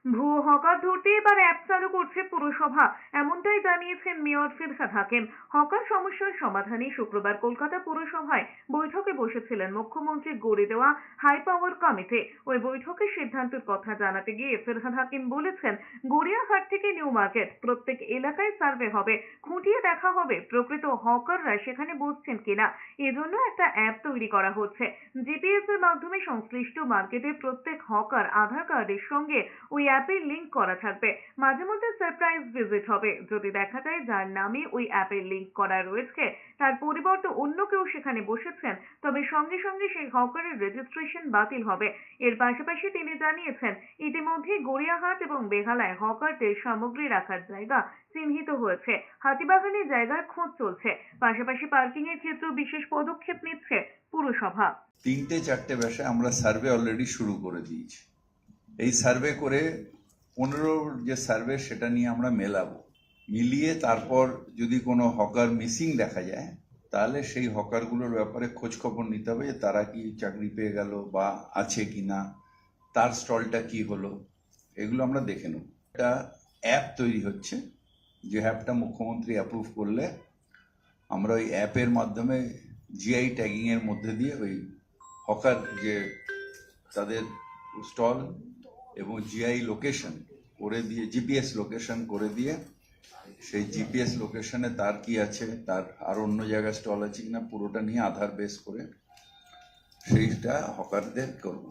ভুয়ো হকার ধরতে এবার অ্যাপ চালু করছে পুরসভা, এমনটাই জানিয়েছেন মেয়র ফিরহাদ হাকিম। হকার সমস্যার সমাধানে শুক্রবার কলকাতা পুরসভায় বৈঠকে বসেছিলেন মুখ্যমন্ত্রীর গড়ে দেওয়া হাই পাওয়ার কমিটি। ওই বৈঠকে সিদ্ধান্তের কথা জানাতে গিয়ে ফিরহাদ হাকিম বলেছেন, গড়িয়াহাট থেকে নিউ মার্কেট প্রত্যেক এলাকায় সার্ভে হবে, খুঁটিয়ে দেখা হবে প্রকৃত হকাররা সেখানে বসছেন কিনা। এজন্য একটা অ্যাপ তৈরি করা হচ্ছে। জিপিএস এর মাধ্যমে সংশ্লিষ্ট মার্কেটের প্রত্যেক হকার আধার কার্ডের সঙ্গে ওই অ্যাপের লিংক করা থাকবে। মাঝে মধ্যে সারপ্রাইজ ভিজিট হবে। যদি দেখা যায় যার নামে ওই অ্যাপের লিংক করা রয়েছে তার পরিবর্তে অন্য কেউ সেখানে বসেছেন, তবে সঙ্গে সঙ্গে সেই হকারের রেজিস্ট্রেশন বাতিল হবে। এর পাশাপাশি তিনি জানিয়েছেন, ইতিমধ্যে গড়িয়াহাট এবং বেহালায় হকারদের সামগ্রী রাখার জায়গা চিহ্নিত হয়েছে। হাতিবাগানের জায়গার খোঁজ চলছে। পাশাপাশি পার্কিং এর ক্ষেত্রেও বিশেষ পদক্ষেপ নিচ্ছে পুরসভা। 3-4 ব্যাসে আমরা সার্ভে অলরেডি শুরু করে দিয়েছি। এই সার্ভে করে 15 যে সার্ভে সেটা নিয়ে আমরা মেলাবো, মিলিয়ে তারপর যদি কোনো হকার মিসিং দেখা যায় তাহলে সেই হকারগুলোর ব্যাপারে খোঁজ খবর নিতে হবে যে তারা কি চাকরি পেয়ে গেল বা আছে কি না, তার স্টলটা কি হলো, এগুলো আমরা দেখে নেব। একটা অ্যাপ তৈরি হচ্ছে, যে অ্যাপটা মুখ্যমন্ত্রী অ্যাপ্রুভ করলে আমরা ওই অ্যাপের মাধ্যমে জিআই ট্যাগিংয়ের মধ্যে দিয়ে ওই হকার যে তাদের স্টল এবং জিআই লোকেশন করে দিয়ে, জিপিএস লোকেশন করে দিয়ে, সেই জিপিএস লোকেশনে তার কি আছে, তার আর অন্য জায়গায় স্টল আছে কিনা, পুরোটা নিয়ে আধার বেস করে সেইটা হকারদের করব।